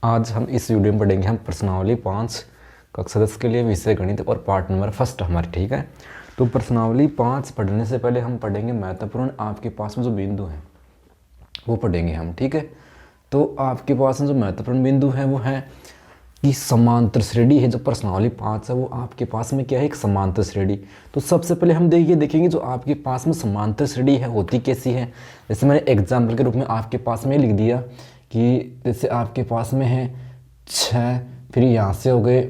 आज हम इस वीडियो में पढ़ेंगे हम प्रश्नावली 5 कक्षा 10 के लिए विषय गणित और पार्ट नंबर फर्स्ट हमारे, ठीक है। तो प्रश्नावली 5 पढ़ने से पहले हम पढ़ेंगे महत्वपूर्ण आपके पास में जो बिंदु हैं वो पढ़ेंगे हम, ठीक है। तो आपके पास में जो महत्वपूर्ण बिंदु है वो है कि समांतर श्रेणी है। जो प्रश्नावली 5 है वो आपके पास में क्या है, एक समांतर श्रेणी। तो सबसे पहले हम देखेंगे जो आपके पास में समांतर श्रेणी है होती कैसी है। जैसे मैंने एग्जाम्पल के रूप में आपके पास में लिख दिया कि जैसे आपके पास में है 6, फिर यहाँ से हो गए,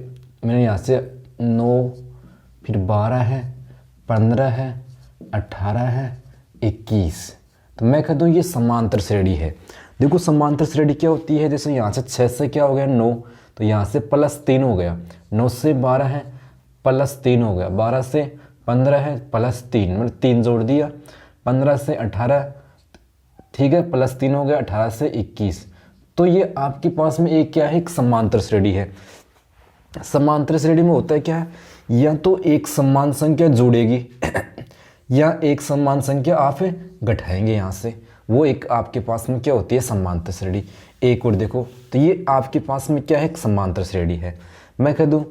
मैंने यहाँ से 9, फिर 12 है, 15 है, 18 है, 21। तो मैं कहता हूँ ये समांतर श्रेणी है। देखो समांतर श्रेणी क्या होती है, जैसे यहाँ से 6 से क्या हो गया 9, तो यहाँ से +3 हो गया, 9 से 12 है +3 हो गया, 12 से 15 है +3, मतलब 3 जोड़ दिया, 15 से 18, ठीक है, +3 हो गया, 18 से 21। तो ये आपके पास में एक क्या है, एक समांतर श्रेणी है। समांतर श्रेणी में होता है क्या है, या तो एक समान संख्या जुड़ेगी या एक समान संख्या आप घटाएंगे यहाँ से, वो एक आपके पास में क्या होती है, समांतर श्रेणी। एक और देखो, तो ये आपके पास में क्या है, एक समांतर श्रेणी है। मैं कह दूँ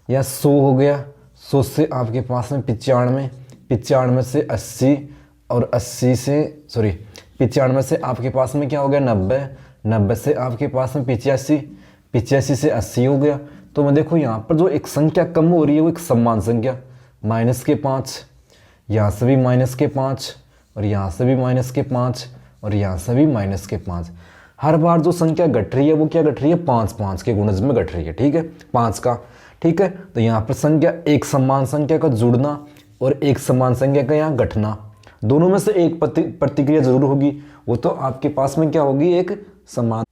या 100 हो गया, 100 से आपके पास में 95, 95 से 80 और 80 से 95 से आपके पास में क्या हो गया 90, 90 से आपके पास में 85, 85 से 80 हो गया। तो मैं देखो यहाँ पर जो एक संख्या कम हो रही है वो एक समान संख्या, -5, यहाँ से भी -5 और यहाँ से भी -5 और यहाँ से भी -5। हर बार जो संख्या घट रही है वो क्या घट रही है, 5 5 के गुणज में घट रही है, ठीक है, 5 का, ठीक है। तो यहाँ पर संख्या एक समान संख्या का जुड़ना और एक समान संख्या का यहाँ घटना, दोनों में से एक प्रतिक्रिया जरूर होगी, वो तो आपके पास में क्या होगी, एक समान।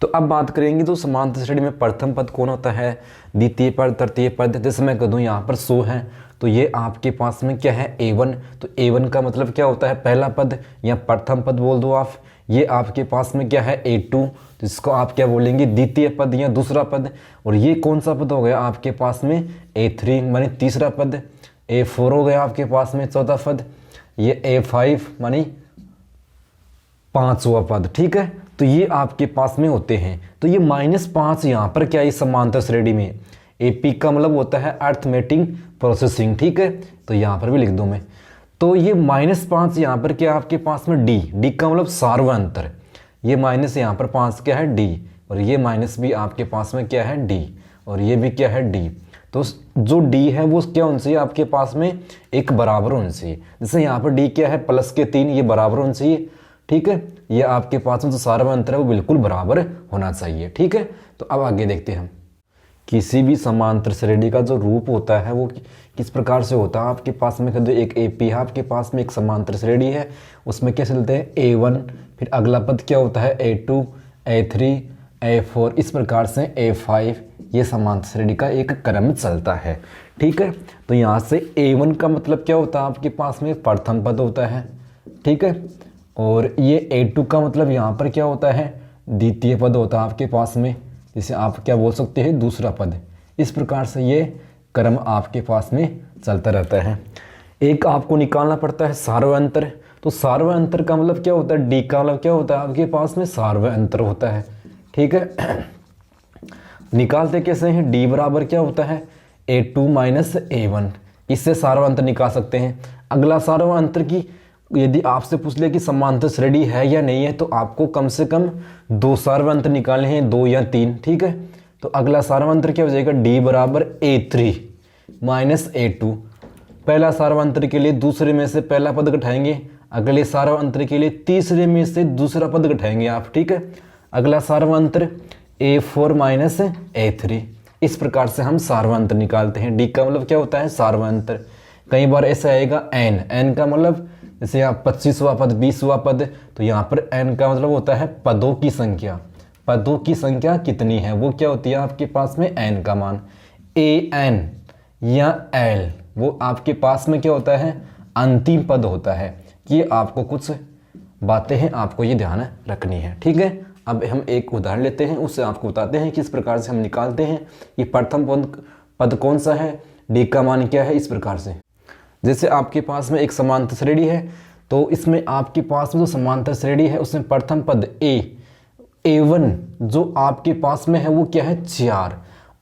तो अब बात करेंगे तो समांतर श्रेणी में प्रथम पद कौन होता है, द्वितीय पद, तृतीय पद। जैसे मैं कह दूँ यहाँ पर 100 है तो ये आपके पास में क्या है, A1। तो A1 का मतलब क्या होता है, पहला पद या प्रथम पद बोल दो आप। ये आपके पास में क्या है, A2, जिसको आप क्या बोलेंगे, द्वितीय पद या दूसरा पद। और ये कौन सा पद हो गया आपके पास में, A3 मानी तीसरा पद। A4 हो गया आपके पास में चौथा पद। ये A5 मानी पांचवा पद, ठीक है। तो ये आपके पास में होते हैं। तो ये -5 यहाँ पर क्या है, समांतर श्रेणी में। AP का मतलब होता है अर्थमेटिक प्रोसेसिंग, ठीक है। तो यहाँ पर भी लिख दूँ मैं। तो ये -5 यहाँ पर क्या आपके पास में D का मतलब सार्वअंतर। ये माइनस यहाँ पर 5 क्या है D, और ये माइनस भी आपके पास में क्या है D, और ये भी क्या है D। तो जो D है वो क्या होना चाहिए आपके पास में, एक बराबर होना चाहिए। जैसे यहाँ पर D क्या है, +3, ये बराबर होना चाहिए, ठीक है। ये आपके पास में जो सार्वअंतर है वो बिल्कुल बराबर होना चाहिए, ठीक है। तो अब आगे देखते हैं हम, किसी भी समांतर श्रेणी का जो रूप होता है वो किस प्रकार से होता है। आपके पास में कद एक AP है, आपके पास में एक समांतर श्रेणी है, उसमें क्या चलते हैं, A1, फिर अगला पद क्या होता है, A2, A3, A4, इस प्रकार से A5। ये समांतर श्रेणी का एक क्रम चलता है, ठीक है। तो यहाँ से A1 का मतलब क्या होता है, आपके पास में प्रथम पद होता है, ठीक है। और ये A2 का मतलब यहाँ पर क्या होता है, द्वितीय पद होता है आपके पास में, जिसे आप क्या बोल सकते हैं, दूसरा पद। इस प्रकार से ये क्रम आपके पास में चलता रहता है। एक आपको निकालना पड़ता है सार्वअंतर। तो सार्वअंतर का मतलब क्या होता है, D का मतलब क्या होता है आपके पास में, सार्वअंतर होता है, ठीक है। निकालते कैसे हैं, D बराबर क्या होता है, A2 - A1। इससे सार्वअंतर निकाल सकते हैं। अगला सार्वअंतर की यदि आपसे पूछ ले कि समांतर श्रेणी है या नहीं है, तो आपको कम से कम 2 सार्वअंतर निकालने हैं, 2 या 3, ठीक है। तो अगला सार्वअंतर क्या हो जाएगा, D बराबर A3 - A2। पहला सार्वअंतर के लिए दूसरे में से पहला पद घटाएंगे, अगले सार्वअंतर के लिए तीसरे में से दूसरा पद घटाएंगे आप, ठीक है। अगला सार्वअंतर A4 - A3। इस प्रकार से हम सार्वअंतर निकालते हैं। D का मतलब क्या होता है, सार्वअंतर। कई बार ऐसा आएगा N का मतलब, जैसे यहाँ 25वां पद, 20वां पद, तो यहाँ पर N का मतलब होता है पदों की संख्या। पदों की संख्या कितनी है वो क्या होती है आपके पास में, N का मान। AN या L वो आपके पास में क्या होता है, अंतिम पद होता है। कि आपको कुछ बातें हैं आपको ये ध्यान रखनी है, ठीक है। अब हम एक उदाहरण लेते हैं, उससे आपको बताते हैं किस प्रकार से हम निकालते हैं ये प्रथम पद कौन सा है, D का मान क्या है, इस प्रकार से। जैसे आपके पास में एक समांतर श्रेणी है, तो इसमें आपके पास में जो समांतर श्रेणी है उसमें प्रथम पद A A1 जो आपके पास में है वो क्या है 4,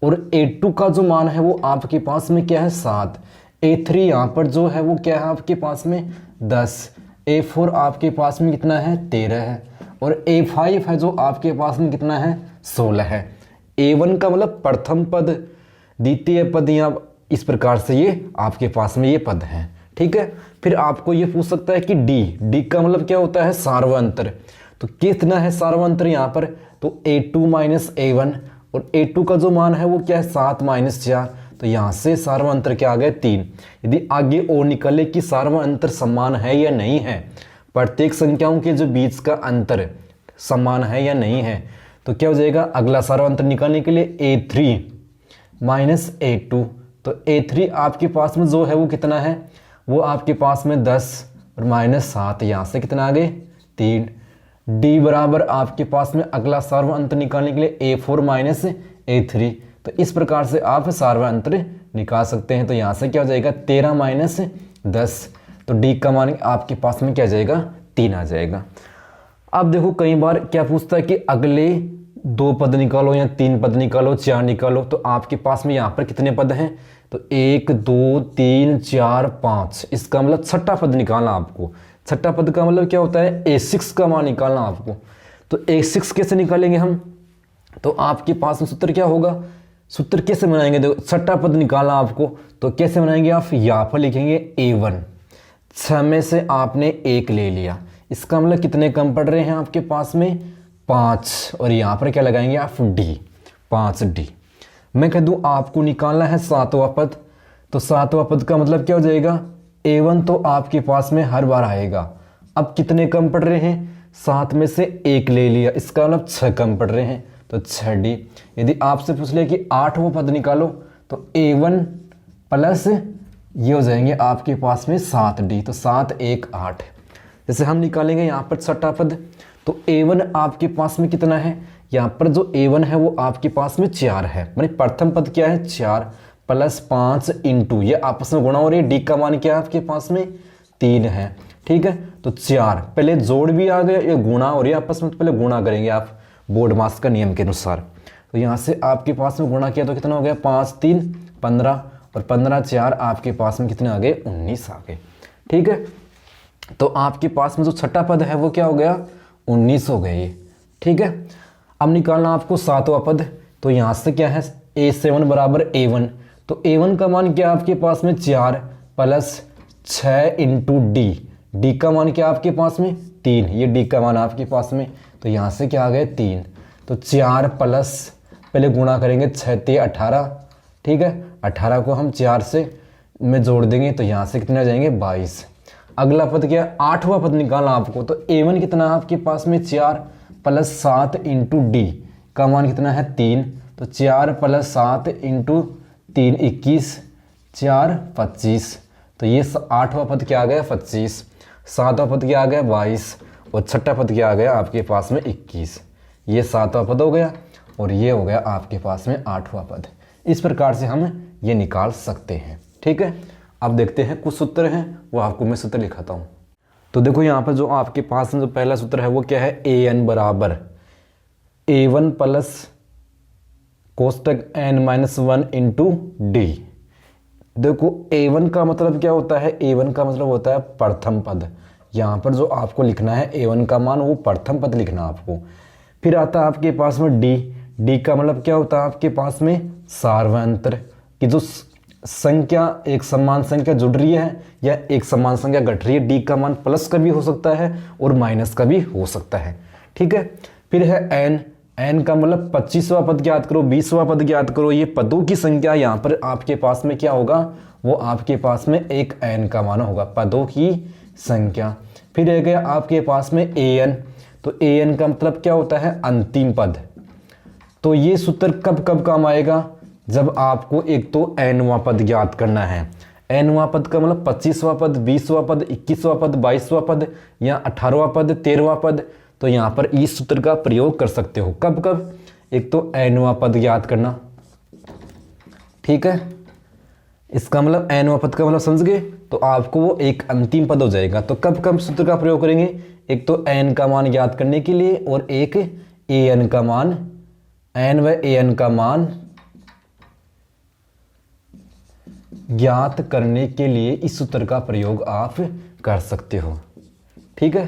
और A2 का जो मान है वो आपके पास में क्या है 7, A3 यहाँ पर जो है वो क्या है आपके पास में 10, A4 आपके पास में कितना है 13 है, और A5 है जो आपके पास में कितना है 16 है। A1 का मतलब प्रथम पद, द्वितीय पद, या इस प्रकार से ये आपके पास में ये पद हैं। ठीक है, फिर आपको ये पूछ सकता है कि डी का मतलब क्या होता है सार्वअंतर। तो कितना है सार्वअंतर यहाँ पर, तो A2 माइनस A1, और A2 का जो मान है वो क्या है 7 माइनस 4, तो यहाँ से सार्वअंतर क्या आ गया 3। यदि आगे और निकले कि सार्वअंतर समान है या नहीं है, प्रत्येक संख्याओं के जो बीच का अंतर समान है या नहीं है, तो क्या हो जाएगा अगला सार्वअंतर निकालने के लिए A3 माइनस A2। तो A3 आपके पास में जो है वो कितना है, वो आपके पास में 10 और माइनस 7, यहाँ से कितना आ गए 3। डी बराबर आपके पास में अगला सार्वअंतर निकालने के लिए A4 माइनस A3। तो इस प्रकार से आप सार्वअंतर निकाल सकते हैं। तो यहाँ से क्या हो जाएगा 13 माइनस 10, तो डी का मान आपके पास में क्या आ जाएगा 3 आ जाएगा। अब देखो कई बार क्या पूछता है कि अगले 2 पद निकालो या 3 पद निकालो, 4 निकालो, तो आपके पास में यहाँ पर कितने पद हैं, तो 1 2 3 4 5, इसका मतलब छठा पद निकालना आपको। छठा पद का मतलब क्या होता है A6 का मान निकालना आपको। तो A6 कैसे निकालेंगे हम, तो आपके पास में सूत्र क्या होगा, सूत्र कैसे बनाएंगे, देखो छठा पद निकालना आपको, तो कैसे बनाएंगे आप, यहाँ पर लिखेंगे A1, 6 में से आपने 1 ले लिया, इसका मतलब कितने कम पड़ रहे हैं आपके पास में 5, और यहाँ पर क्या लगाएंगे आप D, 5D। मैं कह दूँ आपको निकालना है 7वां पद, तो 7वां पद का मतलब क्या हो जाएगा, A1 तो आपके पास में हर बार आएगा। अब कितने कम पड़ रहे हैं, 7 में से 1 ले लिया, इसका मतलब 6 कम पड़ रहे हैं, तो 6D। यदि आपसे पूछ ले कि 8वां पद निकालो, तो A1 प्लस ये हो जाएंगे आपके पास में 7D, तो 7 1 8। जैसे हम निकालेंगे यहाँ पर छठा पद, तो A1 आपके पास में कितना है, यहाँ पर जो A1 है वो आपके पास में 4 है, माने प्रथम पद क्या है 4 प्लस 5 इंटू, ये आपस में गुणा हो रही है, डी का मान क्या है आपके पास में 3 है। ठीक है, तो 4 पहले जोड़ भी आ गया, ये गुणा हो रही है आपस में, तो पहले गुणा करेंगे आप बोर्ड मास का नियम के अनुसार। तो यहाँ से आपके पास में गुणा किया तो कितना हो गया 5 3 15, और 15 4 आपके पास में कितने आ गए 19 आ गए। ठीक है, तो आपके पास में जो छठा पद है वो क्या हो गया 19 हो गए ये। ठीक है, अब निकालना आपको 7वां पद, तो यहाँ से क्या है A7 बराबर A1, तो A1 का मान क्या आपके पास में 4 प्लस 6 इंटू डी का मान क्या आपके पास में 3, ये डी का मान आपके पास में, तो यहाँ से क्या आ गए 3, तो 4 प्लस पहले गुणा करेंगे 6 3 18। ठीक है, 18 को हम 4 से में जोड़ देंगे, तो यहाँ से कितने आ जाएंगे 22। अगला पद क्या है 8वां पद निकालना आपको, तो A1 कितना है आपके पास में 4 प्लस 7 इंटू डी का मान कितना है 3, तो 4 प्लस 7 इंटू 3 21, 4 25, तो ये 8वां पद क्या आ गया 25, 7वां पद क्या आ गया 22, और छठा पद क्या आ गया आपके पास में 21। ये 7वां पद हो गया, और ये हो गया आपके पास में 8वां पद। इस प्रकार से हम ये निकाल सकते हैं। ठीक है, अब देखते हैं कुछ सूत्र हैं, वो आपको मैं सूत्र लिखाता हूँ। तो देखो यहाँ पर जो आपके पास में जो पहला सूत्र है वो क्या है, an बराबर A1 plus कोष्टक n-1 into D. देखो A1 का मतलब क्या होता है, A1 का मतलब होता है प्रथम पद। यहाँ पर जो आपको लिखना है A1 का मान वो प्रथम पद लिखना आपको। फिर आता है आपके पास में डी का मतलब क्या होता है आपके पास में सार्वअंतर, कि जो संख्या एक समान संख्या जुड़ रही है या एक समान संख्या घट रही है। डी का मान प्लस का भी हो सकता है और माइनस का भी हो सकता है। ठीक है, फिर है एन का मतलब 25वां पद ज्ञात करो, 20वां पद ज्ञात करो। ये पदों की संख्या यहाँ पर आपके पास में क्या होगा, वो आपके पास में एक एन का मान होगा, पदों की संख्या। फिर रह गया आपके पास में एन, तो एन का मतलब क्या होता है अंतिम पद। तो ये सूत्र कब कब काम आएगा, जब आपको एक तो एनवां पद ज्ञात करना है। एनवां पद का मतलब 25वां पद, 20वां पद, 21वां पद, 22वां पद या 18वां पद, 13वां पद। तो यहाँ पर इस सूत्र का प्रयोग कर सकते हो। कब कब, एक तो एनवां पद ज्ञात करना। ठीक है, इसका मतलब एनवां पद का मतलब समझ गए, तो आपको वो एक अंतिम पद हो जाएगा। तो कब कब सूत्र का प्रयोग करेंगे, एक तो एन का मान ज्ञात करने के लिए और एक ए एन का मान, एन व ए एन का मान ज्ञात करने के लिए इस सूत्र का प्रयोग आप कर सकते हो। ठीक है,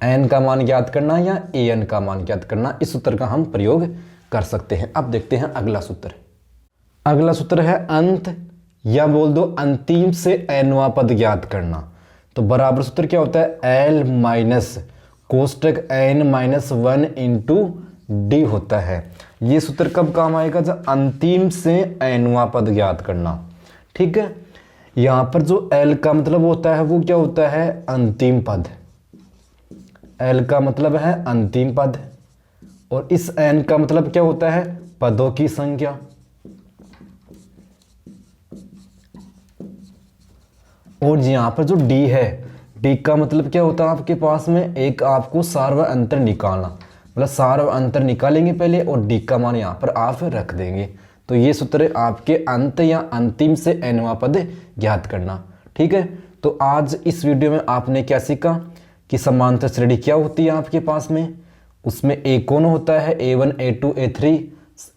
एन का मान ज्ञात करना या ए एन का मान ज्ञात करना, इस सूत्र का हम प्रयोग कर सकते हैं। अब देखते हैं अगला सूत्र। अगला सूत्र है अंत या बोल दो अंतिम से एनवां पद ज्ञात करना। तो बराबर सूत्र क्या होता है, एल माइनस कोष्टक एन माइनस 1 इंटू डी होता है। ये सूत्र कब काम आएगा, जब अंतिम से एनवां पद ज्ञात करना। ठीक है, यहां पर जो एल का मतलब होता है वो क्या होता है, अंतिम पद। एल का मतलब है अंतिम पद, और इस एन का मतलब क्या होता है, पदों की संख्या। और यहां पर जो डी है, डी का मतलब क्या होता है आपके पास में, एक आपको सार व अंतर निकालना, मतलब सार व अंतर निकालेंगे पहले और डी का मान यहां पर आप रख देंगे। तो ये सूत्र आपके अंत या अंतिम से एनवां पद ज्ञात करना। ठीक है, तो आज इस वीडियो में आपने क्या सीखा कि समांतर श्रेणी क्या होती है आपके पास में, उसमें ए कौन होता है, A1 A2 A3,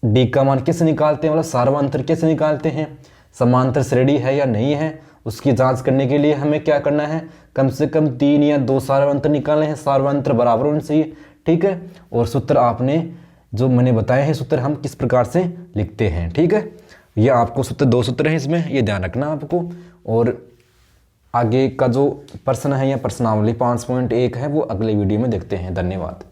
डी का मान कैसे निकालते हैं, मतलब सार व अंतर कैसे निकालते हैं, समांतर श्रेणी है या नहीं है, उसकी जांच करने के लिए हमें क्या करना है, कम से कम 3 या 2 सार व अंतर निकालने हैं, सार व अंतर बराबर होने चाहिए। ठीक है, और सूत्र आपने जो मैंने बताए हैं सूत्र हम किस प्रकार से लिखते हैं। ठीक है, ये आपको सूत्र 2 सूत्र हैं इसमें, ये ध्यान रखना आपको। और आगे का जो प्रश्न है या प्रश्नावली 5.1 है वो अगले वीडियो में देखते हैं। धन्यवाद।